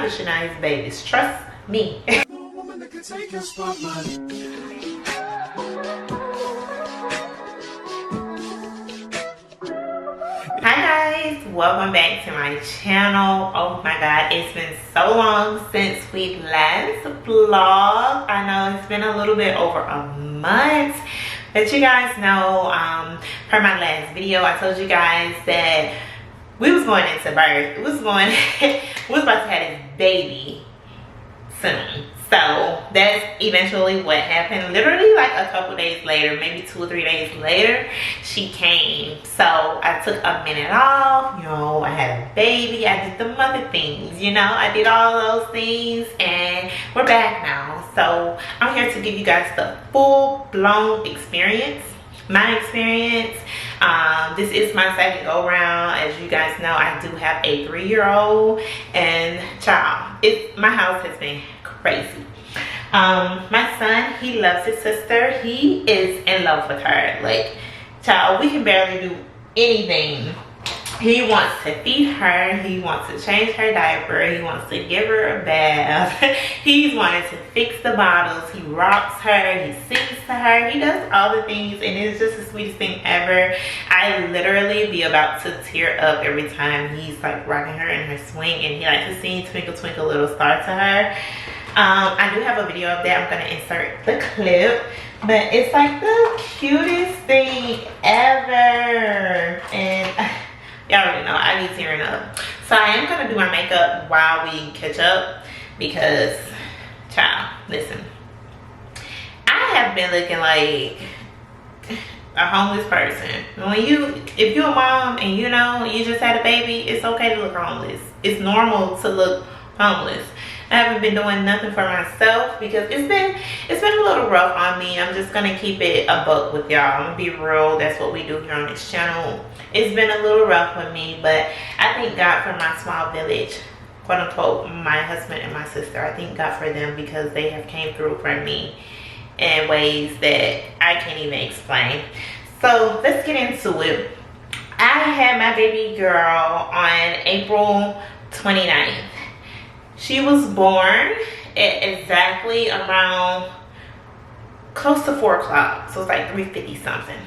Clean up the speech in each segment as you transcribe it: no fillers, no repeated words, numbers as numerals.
the Shania's babies. Trust me. Hi guys, welcome back to my channel. Oh my god, it's been so long since we last vlogged. I know it's been a little bit over a month, but you guys know per my last video I told you guys that we was going into birth. we was about to have this baby soon. So that's eventually what happened. Literally like a couple days later, maybe 2 or 3 days later, she came. So I took a minute off, you know, I had a baby, I did the mother things, you know, I did all those things, and we're back now. So I'm here to give you guys the full-blown experience, my experience. This is my second go round. As you guys know, I do have a 3-year-old, and child, my house has been crazy. My son, he loves his sister. He is in love with her. Like, child, we can barely do anything. He wants to feed her, he wants to change her diaper, he wants to give her a bath, he's wanted to fix the bottles, he rocks her, he sings to her, he does all the things, and it's just the sweetest thing ever. I literally be about to tear up every time he's like rocking her in her swing, and he likes to sing Twinkle Twinkle Little Star to her. I do have a video of that. I'm gonna insert the clip, but it's like the cutest thing ever, and y'all already know I be tearing up. So I am gonna do my makeup while we catch up because, child, listen, I have been looking like a homeless person. If you're a mom and you know you just had a baby, it's okay to look homeless. It's normal to look homeless. I haven't been doing nothing for myself because it's been a little rough on me. I'm just gonna keep it a buck with y'all. I'm gonna be real. That's what we do here on this channel. It's been a little rough with me, but I thank God for my small village, quote unquote, my husband and my sister. I thank God for them because they have came through for me in ways that I can't even explain. So let's get into it. I had my baby girl on April 29th. She was born at exactly around close to 4 o'clock. So it's like 3:50 something.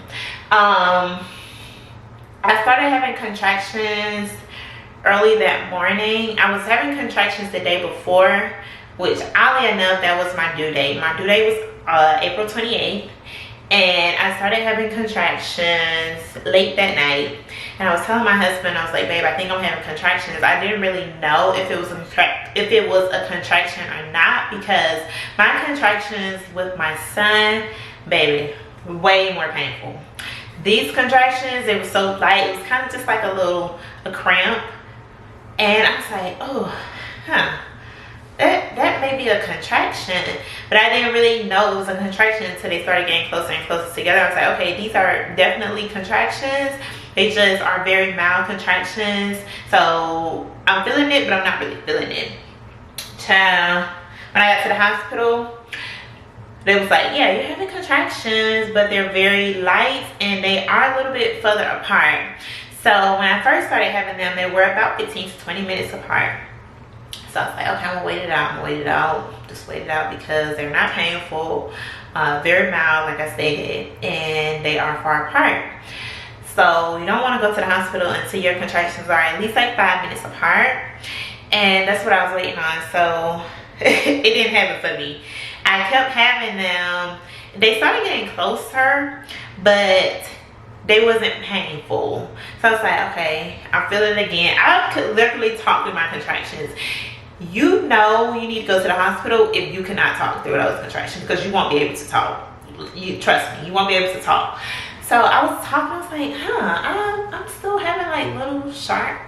I started having contractions early that morning. I was having contractions the day before, which oddly enough, that was my due date. My due date was April 28th. And I started having contractions late that night. And I was telling my husband, I was like, babe, I think I'm having contractions. I didn't really know if it was a contraction or not, because my contractions with my son, baby, way more painful. These contractions, they were so light. It was kind of just like a cramp. And I was like, oh, that may be a contraction, but I didn't really know it was a contraction until they started getting closer and closer together. I was like, okay, these are definitely contractions. They just are very mild contractions. So I'm feeling it, but I'm not really feeling it. Child, when I got to the hospital, they was like, yeah, you're having contractions, but they're very light and they are a little bit further apart. So when I first started having them, they were about 15 to 20 minutes apart. So I was like, okay, I'm gonna wait it out. Just wait it out because they're not painful, very mild, like I stated, and they are far apart. So you don't want to go to the hospital until your contractions are at least like 5 minutes apart. And that's what I was waiting on. So it didn't happen for me. I kept having them. They started getting closer, but they wasn't painful. So I was like, okay, I feel it again. I could literally talk through my contractions. You know you need to go to the hospital if you cannot talk through those contractions, because you won't be able to talk. You trust me, you won't be able to talk. So I was talking, I was like, I'm still having like little sharp,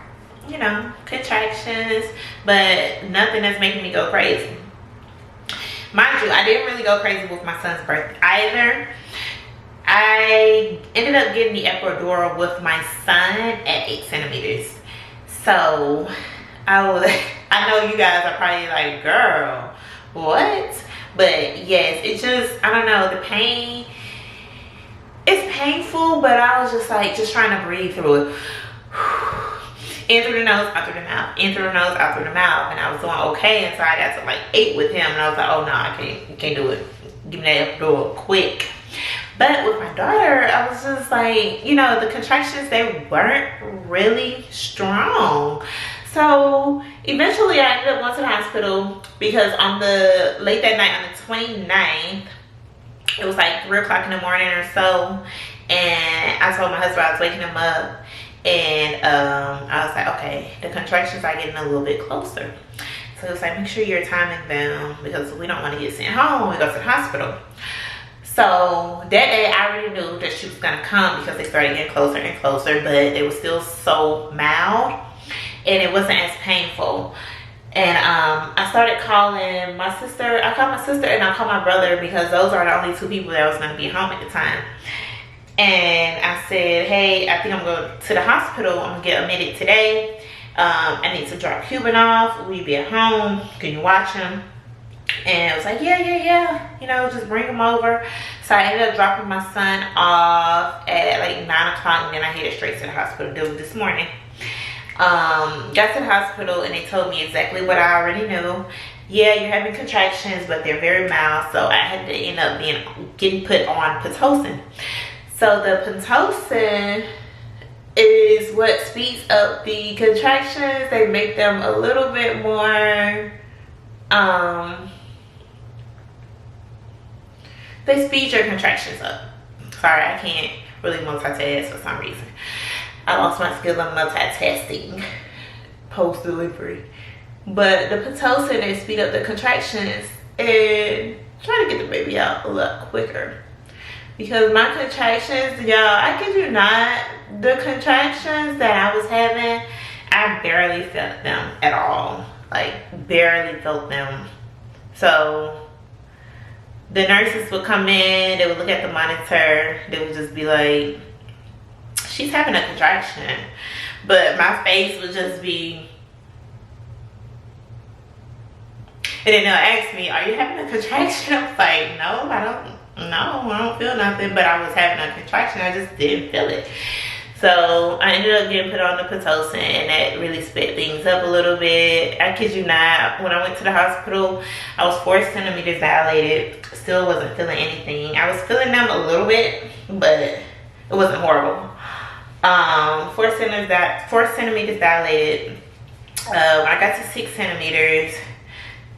you know, contractions, but nothing that's making me go crazy. Mind you, I didn't really go crazy with my son's birth either. I ended up getting the epidural with my son at 8 centimeters. So I know you guys are probably like, girl, what? But yes, it just, I don't know, the pain, it's painful, but I was just like, just trying to breathe through it. In through the nose, out through the mouth. In through the nose, out through the mouth. And I was doing okay until I got to like 8 with him. And I was like, oh no, I can't do it. Give me that epidural quick. But with my daughter, I was just like, you know, the contractions, they weren't really strong. So eventually I ended up going to the hospital because on the late that night, on the 29th, it was like 3 o'clock in the morning or so. And I told my husband I was waking him up. And I was like, okay, the contractions are getting a little bit closer. So it was like, make sure you're timing them because we don't want to get sent home when we go to the hospital. So that day I already knew that she was gonna come because they started getting closer and closer, but it was still so mild and it wasn't as painful. And I started calling my sister. I called my sister and I called my brother because those are the only 2 people that was gonna be home at the time. And I said, hey, I think I'm going to the hospital. I'm gonna get admitted today. I need to drop Cuban off. Will you be at home? Can you watch him? And I was like, yeah. You know, just bring him over. So I ended up dropping my son off at like 9 o'clock and then I headed straight to the hospital this morning. Got to the hospital and they told me exactly what I already knew. Yeah, you're having contractions, but they're very mild. So I had to end up getting put on Pitocin. So the Pitocin is what speeds up the contractions. They make them a little bit more, they speed your contractions up. Sorry, I can't really multitask for some reason. I lost my skill on multitasking post-delivery. But the Pitocin, they speed up the contractions and try to get the baby out a lot quicker. Because my contractions, y'all, I kid you not, the contractions that I was having, I barely felt them at all. Like, barely felt them. So, the nurses would come in, they would look at the monitor, they would just be like, she's having a contraction. But my face would just be, and then they'll ask me, are you having a contraction? I was like, no, I don't feel nothing, but I was having a contraction. I just didn't feel it. So I ended up getting put on the Pitocin and that really sped things up a little bit. I kid you not, when I went to the hospital, I was 4 centimeters dilated. Still wasn't feeling anything. I was feeling them a little bit, but it wasn't horrible. 4 centimeters dilated. When I got to 6 centimeters,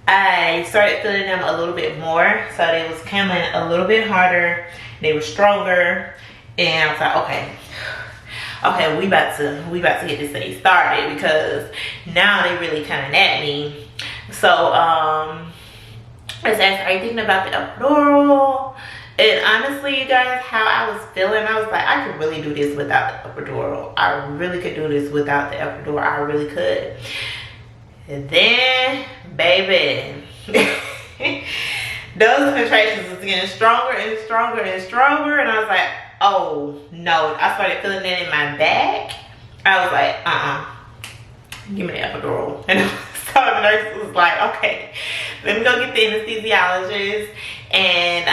I started feeling them a little bit more. So they was coming a little bit harder. They were stronger. And I was like, okay, we about to get this thing started because now they really coming at me. So I was asking, are you thinking about the epidural? And honestly, you guys, how I was feeling, I was like, I could really do this without the epidural. I really could do this without the epidural. I really could. And then, baby, those contractions was getting stronger and stronger and stronger. And I was like, oh no. I started feeling it in my back. I was like, give me the epidural. And so the nurse was like, okay, let me go get the anesthesiologist and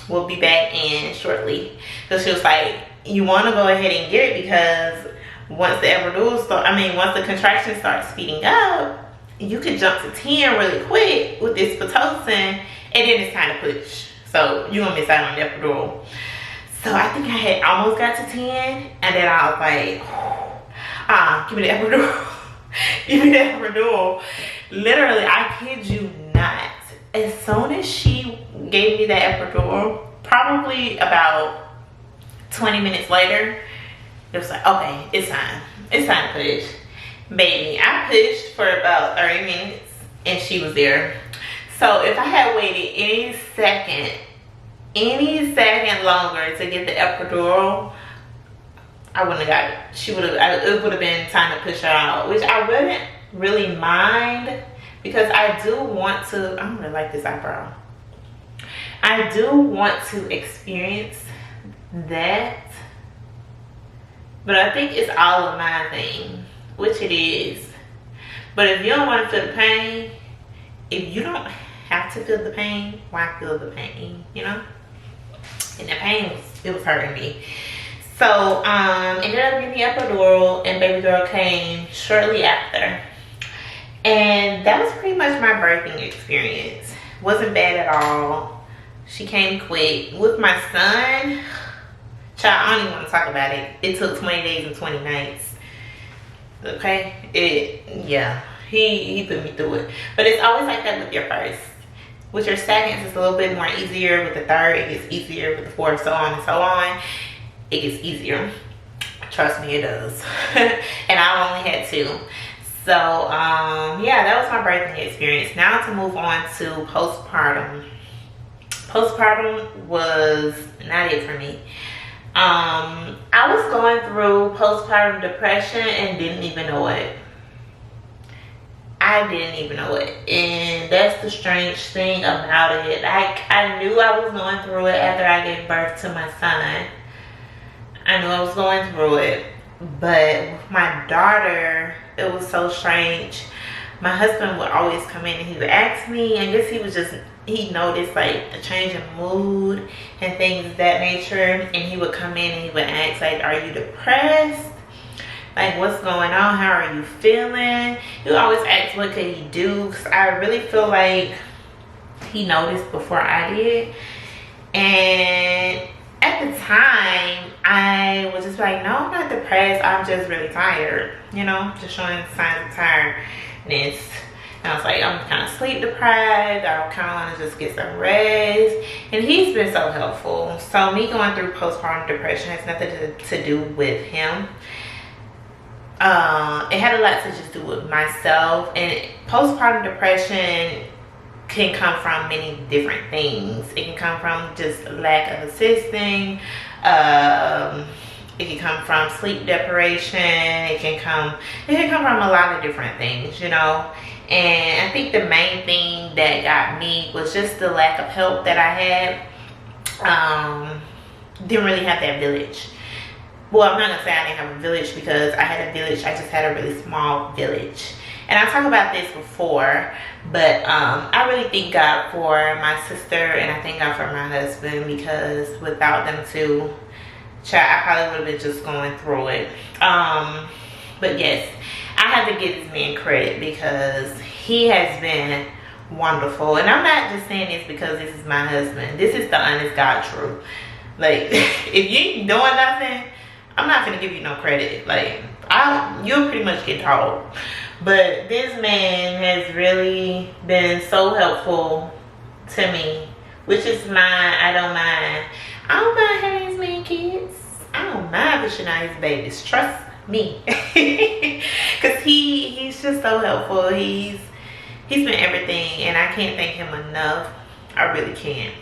we'll be back in shortly. So she was like, you want to go ahead and get it because once the epidural once the contractions start speeding up, you could jump to 10 really quick with this Pitocin, and then it's time to push. So you're gonna miss out on the epidural. So I think I had almost got to 10, and then I was like, give me the epidural. Give me the epidural. Literally, I kid you not. As soon as she gave me that epidural, probably about 20 minutes later, it was like, okay, it's time. It's time to push. Baby, I pushed for about 30 minutes and she was there. So if I had waited any second longer to get the epidural, I wouldn't have got it. It would have been time to push her out, which I wouldn't really mind because I do want to, I don't really like this eyebrow. I do want to experience that. But I think it's all a mind thing, which it is. But if you don't want to feel the pain, if you don't have to feel the pain, why feel the pain, you know? And the pain, it was hurting me. So ended up getting the epidural, and baby girl came shortly after. And that was pretty much my birthing experience. Wasn't bad at all. She came quick. With my son, child, I don't even want to talk about it. It took 20 days and 20 nights. Okay? Yeah. He put me through it. But it's always like that with your first. With your seconds, it's a little bit more easier. With the third, it gets easier. With the fourth, so on and so on. It gets easier. Trust me, it does. And I only had 2. So yeah, that was my birthing experience. Now to move on to postpartum. Postpartum was not it for me. I was going through postpartum depression and didn't even know it. I didn't even know it. And that's the strange thing about it. I knew I was going through it after I gave birth to my son. I knew I was going through it. But with my daughter, it was so strange. My husband would always come in and he would ask me, I guess he noticed like a change in mood and things of that nature. And he would come in and he would ask, like, are you depressed? Like, what's going on? How are you feeling? He would always ask, what could he do? Because I really feel like he noticed before I did. And at the time, I was just like, no, I'm not depressed. I'm just really tired. You know, just showing signs of tiredness. And I was like, I'm kind of sleep deprived. I kind of want to just get some rest. And he's been so helpful. So me going through postpartum depression has nothing to do with him. It had a lot to just do with myself. And postpartum depression can come from many different things. It can come from just lack of assisting. It can come from sleep deprivation. It can come from a lot of different things, you know. And I think the main thing that got me was just the lack of help that I had. Didn't really have that village. Well, I'm not gonna say I didn't have a village because I had a village. I just had a really small village. And I talked about this before, but I really thank God for my sister and I thank God for my husband, because without them two, child, I probably would have been just going through it. But yes, I have to give this man credit because he has been wonderful. And I'm not just saying this because this is my husband. This is the honest God truth. Like, if you ain't doing nothing, I'm not gonna give you no credit. Like, you'll pretty much get told. But this man has really been so helpful to me, which is mine. I don't mind. I don't mind having his man kids. I don't mind pushing out his babies. Trust me. Because he's just so helpful. He's been everything, and I can't thank him enough. I really can't.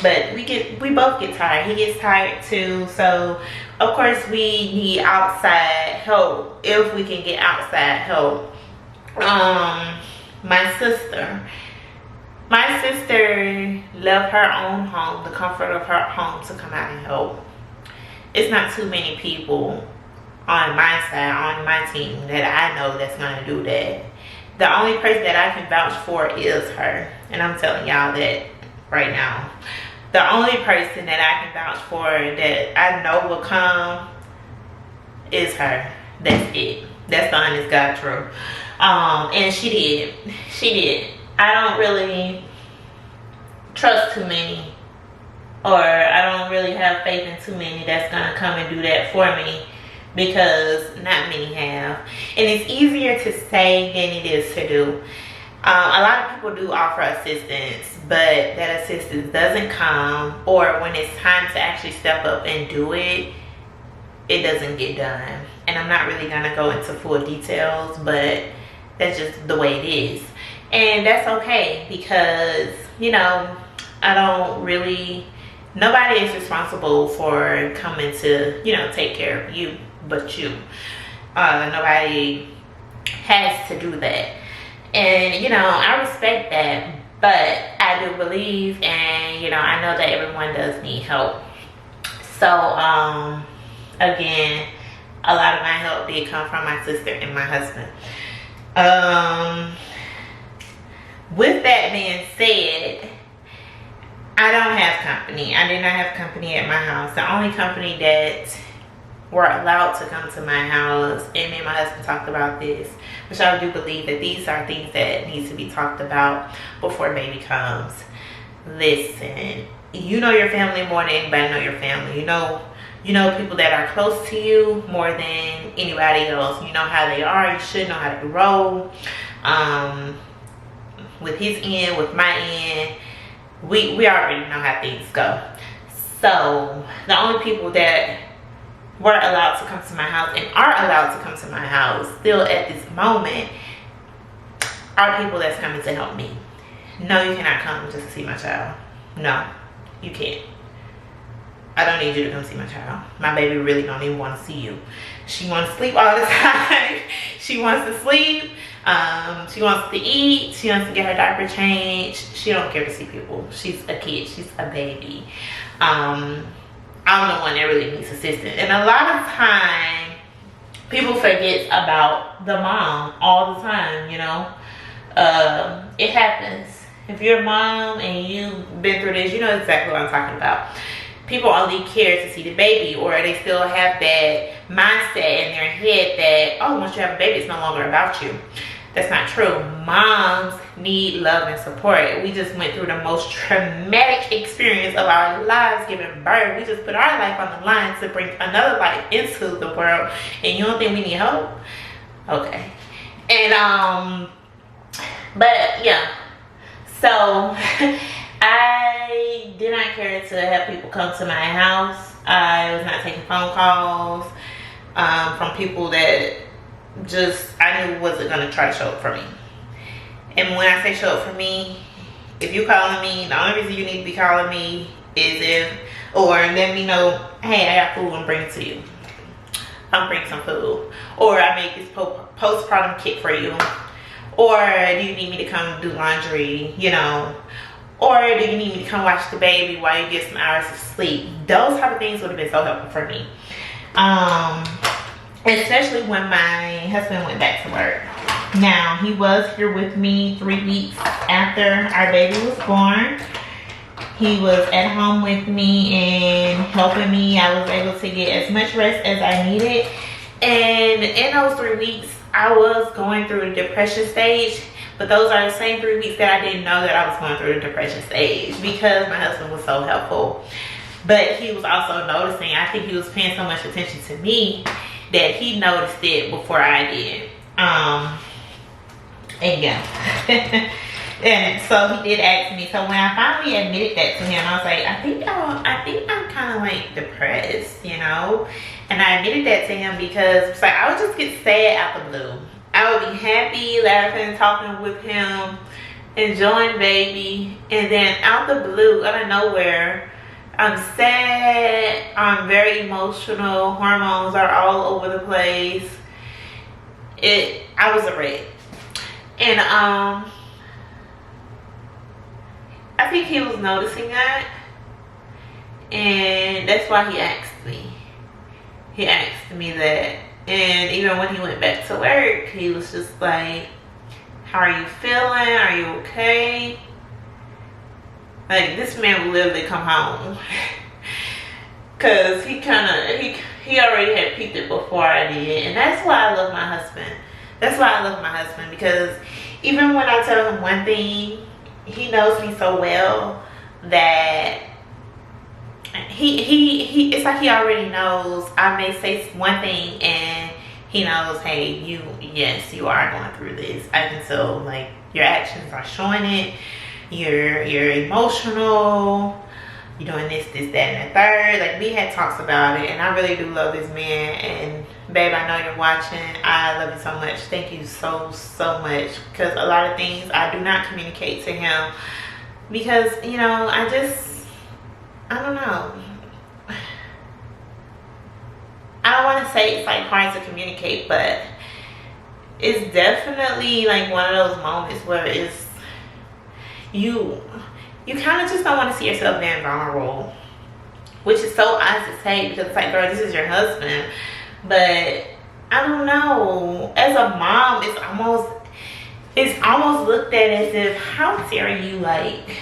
But we both get tired. He gets tired too. So of course we need outside help if we can get outside help. My sister left her own home, the comfort of her home, to come out and help. It's not too many people on my side, on my team, that I know that's gonna do that. The only person that I can vouch for is her, and I'm telling y'all that right now. The only person that I can vouch for that I know will come is her. That's it. That's the honest God truth. And she did. I don't really trust too many, or I don't really have faith in too many that's gonna come and do that for me, because not many have. And it's easier to say than it is to do. A lot of people do offer assistance, but that assistance doesn't come, or when it's time to actually step up and do it, it doesn't get done. And I'm not really gonna go into full details, but that's just the way it is. And that's okay, because, you know, nobody is responsible for coming to, you know, take care of you but you. Nobody has to do that. And, you know, I respect that, but I do believe, and, you know, I know that everyone does need help. So, again, a lot of my help did come from my sister and my husband. With that being said, I don't have company. I did not have company at my house. The only company that were allowed to come to my house, and me and my husband talked about this, which I do believe that these are things that need to be talked about before baby comes. Listen, you know your family more than anybody know your family. You know people that are close to you more than anybody else. You know how they are. You should know how to roll. With his end, with my end, we already know how things go. So the only people that were allowed to come to my house and are allowed to come to my house still at this moment are people that's coming to help me. No, you cannot come just to see my child. No, you can't. I don't need you to come see my child. My baby really don't even want to see you. She wants to sleep all the time. She wants to sleep. She wants to eat. She wants to get her diaper changed. She don't care to see people. She's a kid. She's a baby. I'm the one that really needs assistance. And a lot of time, people forget about the mom all the time, you know. It happens. If you're a mom and you've been through this, you know exactly what I'm talking about. People only care to see the baby, or they still have that mindset in their head that, oh, once you have a baby, it's no longer about you. That's not true. Moms need love and support. We just went through the most traumatic experience of our lives giving birth. We just put our life on the line to bring another life into the world, and you don't think we need help? Okay. And but yeah, so I did not care to have people come to my house. I was not taking phone calls from people that I knew wasn't going to try to show up for me. And when I say show up for me, if you calling me, the only reason you need to be calling me is or let me know, hey, I got food and bring it to you. I'll bring some food. Or I make this postpartum kit for you. Or do you need me to come do laundry, you know? Or do you need me to come watch the baby while you get some hours of sleep? Those type of things would have been so helpful for me. Especially when my husband went back to work. Now, he was here with me 3 weeks after our baby was born. He was at home with me and helping me. I was able to get as much rest as I needed. And in those 3 weeks, I was going through a depression stage. But those are the same 3 weeks that I didn't know that I was going through the depression stage, because my husband was so helpful. But he was also noticing, I think he was paying so much attention to me that he noticed it before I did. And yeah. And so he did ask me. So when I finally admitted that to him, I was like, I think I'm kind of like depressed, you know. And I admitted that to him because like I would just get sad out the blue. I would be happy, laughing, talking with him, enjoying baby, and then out the blue, out of nowhere, I'm sad, I'm very emotional, hormones are all over the place. I was a wreck. And I think he was noticing that, and that's why he asked me. He asked me that, and even when he went back to work, he was just like, how are you feeling? Are you okay? Like, this man would literally come home. Cause he already had peeped it before I did. And that's why I love my husband. That's why I love my husband, because even when I tell him one thing, he knows me so well that he it's like he already knows. I may say one thing and he knows, hey, yes, you are going through this. I can tell, like, your actions are showing it. You're emotional. You're doing this, that, and the third. Like, we had talks about it, and I really do love this man. And babe, I know you're watching. I love you so much. Thank you so much, because a lot of things I do not communicate to him because, you know, I don't know. I don't want to say it's like hard to communicate, but it's definitely like one of those moments where it's you kind of just don't want to see yourself being vulnerable, which is so odd to say because it's like, girl, this is your husband. But I don't know, as a mom, it's almost looked at as if, how dare you, like,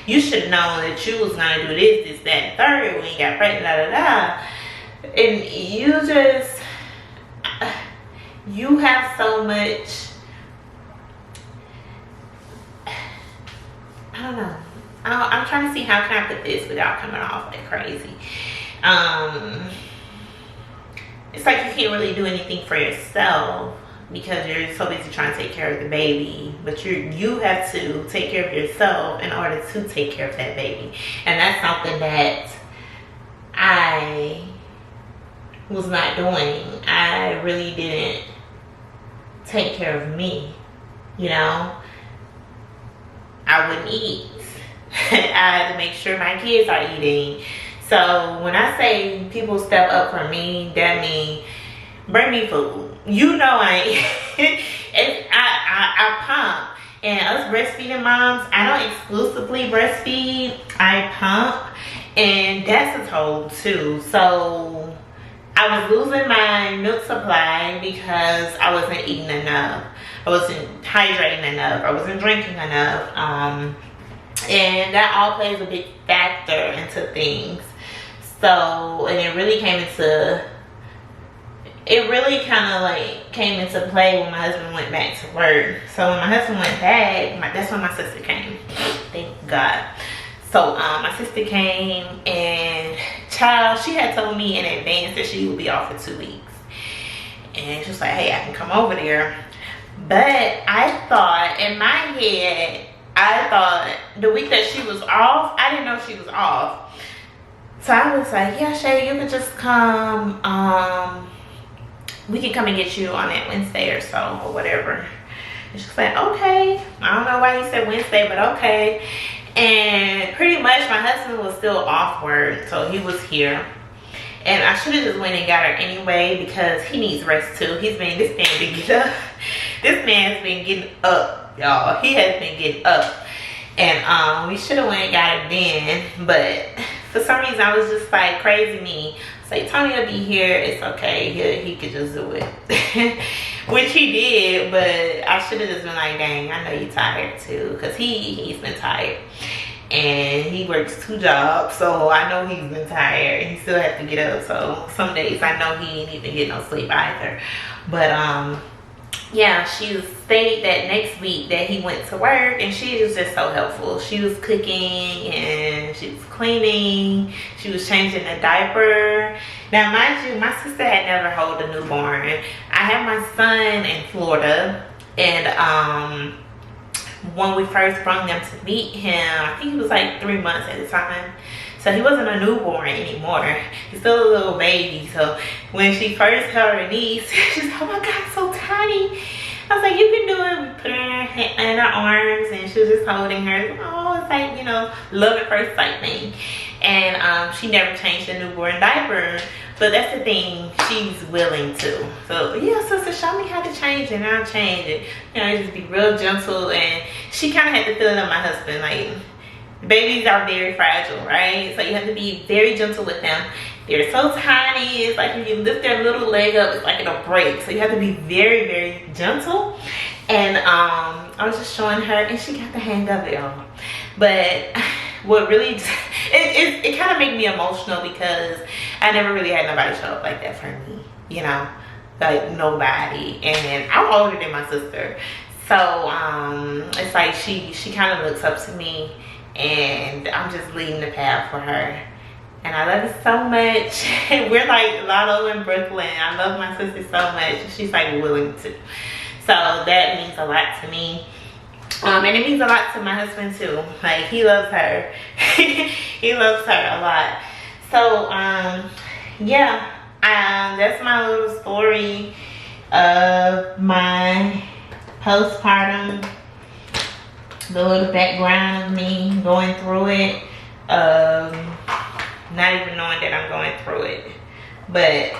You should have known that you was gonna do this, that, and third when you got pregnant, da da da. And you have so much, I don't know. I'm trying to see how can I put this without coming off like crazy. It's like you can't really do anything for yourself because you're so busy trying to take care of the baby, but you have to take care of yourself in order to take care of that baby. And that's something that I was not doing. I really didn't take care of me, you know. I wouldn't eat. I had to make sure my kids are eating. So when I say people step up for me, that means bring me food. You know I pump. And us breastfeeding moms, I don't exclusively breastfeed. I pump. And that's a toll too. So I was losing my milk supply because I wasn't eating enough. I wasn't hydrating enough. I wasn't drinking enough. And that all plays a big factor into things. So, and it really kind of like came into play when my husband went back to work. So when my husband went back, that's when my sister came. Thank God. So my sister came, and child, she had told me in advance that she would be off for 2 weeks. And she was like, hey, I can come over there. But I thought, in my head, the week that she was off, I didn't know she was off. So I was like, yeah, Shay, you can just come. We can come and get you on that Wednesday or so, or whatever. And she's like, okay. I don't know why you said Wednesday, but okay. And pretty much my husband was still off work, so he was here. And I should have just went and got her anyway because he needs rest too. This man been getting up. This man's been getting up, y'all. He has been getting up. And we should have went and got her then. But for some reason, I was just like crazy me. Say, Tony will be here. It's okay. He could just do it. Which he did. But I should have just been like, dang, I know you're tired too. Because he's been tired. And he works 2 jobs, so I know he's been tired. He still has to get up, so some days I know he ain't even get no sleep either. But yeah, she stayed that next week that he went to work, and she was just so helpful. She was cooking and she was cleaning. She was changing the diaper. Now, mind you, my sister had never held a newborn. I had my son in Florida, and when we first brought them to meet him, I think he was like 3 months at the time. So he wasn't a newborn anymore. He's still a little baby. So when she first held her niece, she's like, oh my God, so tiny. I was like, you can do it. We put her in her arms, and she was just holding her. Oh, it's like, you know, love at first sight thing. And she never changed the newborn diaper. But that's the thing, she's willing to. So yeah, sister, show me how to change it, and I'll change it. You know, just be real gentle. And she kind of had to feel it on my husband. Like, babies are very fragile, right? So you have to be very gentle with them. They're so tiny. It's like if you lift their little leg up, it's like it'll break. So you have to be very, very gentle. And I was just showing her, and she got the hang of it, y'all. But what really, it kind of made me emotional because I never really had nobody show up like that for me, you know, like nobody. And I'm older than my sister, so it's like she kind of looks up to me, and I'm just leading the path for her. And I love it so much. We're like Lotto in Brooklyn. I love my sister so much. She's like willing to. So that means a lot to me. And it means a lot to my husband too. Like, he loves her. He loves her a lot. So yeah, that's my little story of my postpartum, the little background of me going through it, not even knowing that I'm going through it. But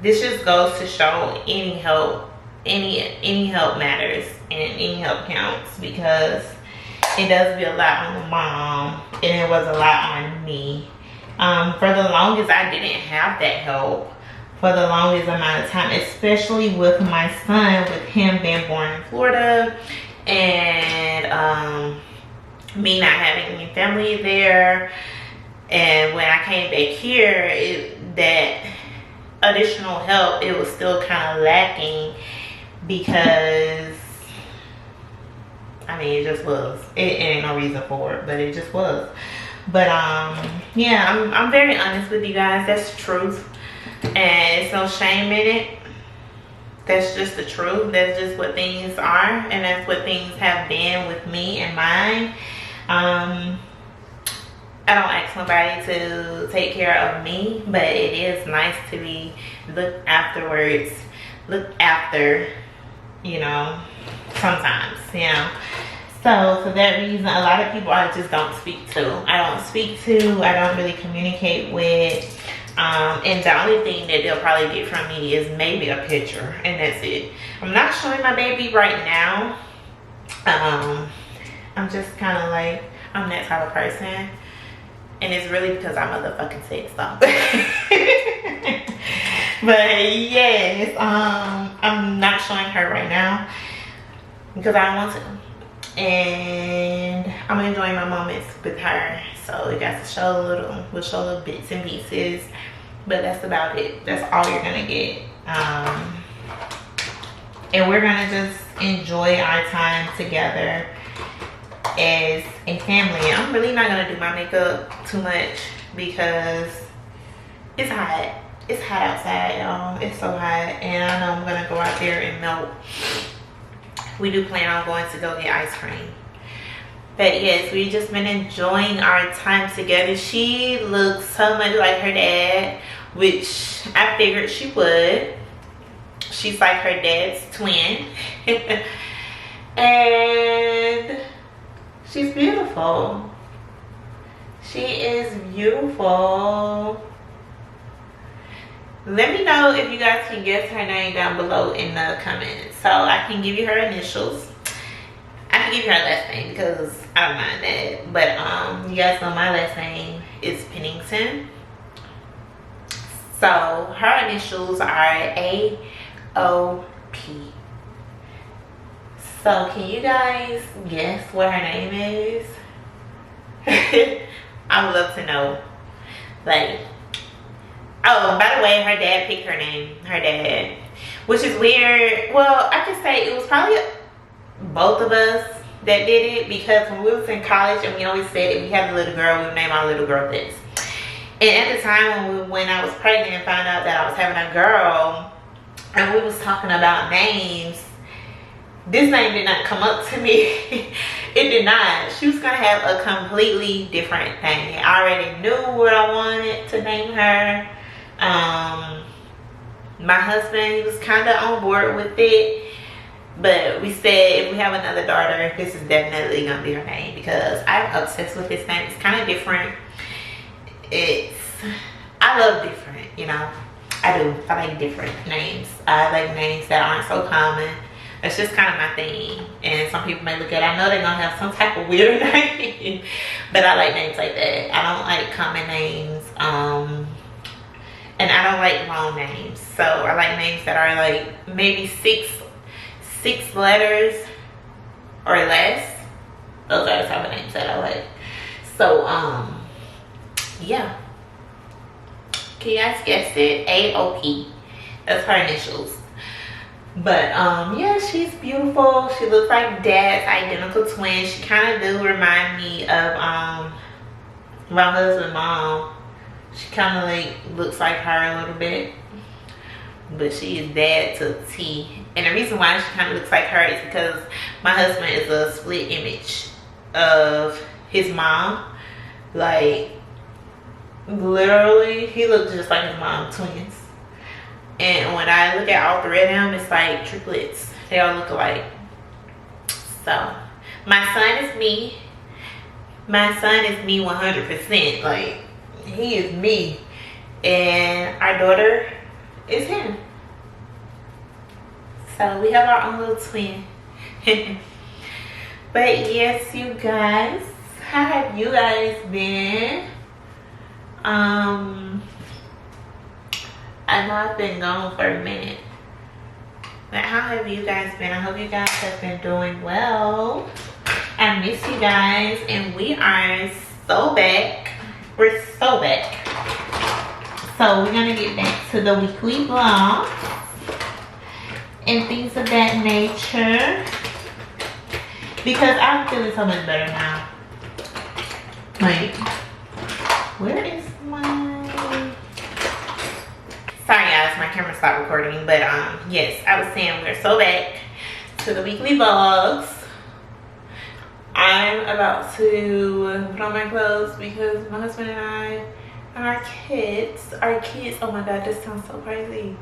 this just goes to show any help matters, and any help counts, because it does be a lot on the mom, and it was a lot on me. For the longest, I didn't have that help for the longest amount of time, especially with my son, with him being born in Florida. And me not having any family there. And when I came back here, that additional help, it was still kind of lacking, because I mean, it just was. It ain't no reason for it, but it just was. But yeah, I'm very honest with you guys. That's the truth, and it's no shame in it. That's just the truth. That's just what things are, and that's what things have been with me and mine. I don't ask nobody to take care of me, but it is nice to be looked after, you know, sometimes, you know. So for that reason, a lot of people I just don't speak to. I don't really communicate with. And the only thing that they'll probably get from me is maybe a picture, and that's it. I'm not showing my baby right now. I'm just kind of like, I'm that type of person. And it's really because I motherfucking said so. But yes, I'm not showing her right now because I don't want to. And I'm enjoying my moments with her. So we got to show we'll show little bits and pieces. But that's about it. That's all you're gonna get. And we're gonna just enjoy our time together as a family. I'm really not gonna do my makeup too much because it's hot. It's hot outside, y'all. It's so hot, and I know I'm gonna go out there and melt. We do plan on going to go get ice cream. But yes, we've just been enjoying our time together. She looks so much like her dad, which I figured she would. She's like her dad's twin. And she's beautiful. She is beautiful. Let me know if you guys can guess her name down below in the comments. So I can give you her initials. I can give you her last name because I don't mind that. But you guys know my last name is Pennington. So her initials are A-O-P. So can you guys guess what her name is? I would love to know. Like, oh, by the way, her dad picked her name. Her dad. Which is weird. Well, I could say it was probably both of us that did it, because when we was in college and we always said if we had a little girl, we would name our little girl this. And at the time when I was pregnant and found out that I was having a girl, and we was talking about names, this name did not come up to me. It did not. She was gonna have a completely different name. I already knew what I wanted to name her. My husband, he was kind of on board with it, but we said if we have another daughter, this is definitely gonna be her name, because I'm obsessed with his name. It's kind of different. I love different, you know. I do. I like different names. I like names that aren't so common. It's just kind of my thing. And some people may look at it, I know they're gonna have some type of weird name, but I like names like that. I don't like common names, and I don't like long names. So I like names that are like maybe six letters or less. Those are the type of names that I like. So yeah, can you guys guess it? A-O-P. That's her initials. But yeah, she's beautiful. She looks like dad's identical twin. She kind of do remind me of my husband's mom. She kind of like looks like her a little bit, but she is dad to a T. And the reason why she kind of looks like her is because my husband is a split image of his mom. Like, literally, he looks just like his mom, twins. And when I look at all three of them, it's like triplets. They all look alike. So, my son is me. My son is me 100%. Like, he is me. And our daughter is him. So, we have our own little twin. But yes, you guys. How have you guys been? I know I've been gone for a minute, but how have you guys been? I hope you guys have been doing well. I miss you guys, and we are so back. We're so back. So we're gonna get back to the weekly vlog and things of that nature, because I'm feeling so much better now. Like, where is my... Sorry guys, my camera stopped recording, but yes, I was saying we're so back to the weekly vlogs. I'm about to put on my clothes because my husband and I and our kids, oh my god, this sounds so crazy.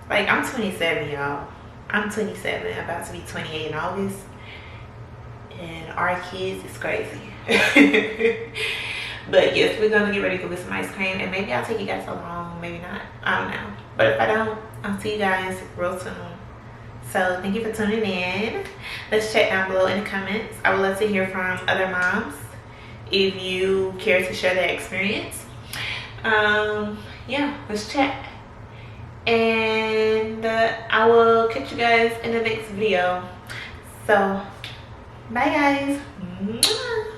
Like, I'm 27, y'all. I'm 27, about to be 28 in August. And our kids is crazy. But yes, we're gonna get ready to go get some ice cream, and maybe I'll take you guys along, maybe not, I don't know. But if I don't, I'll see you guys real soon. So thank you for tuning in. Let's chat down below in the comments. I would love to hear from other moms if you care to share that experience. Yeah, let's chat. And I will catch you guys in the next video. So bye guys. Mwah.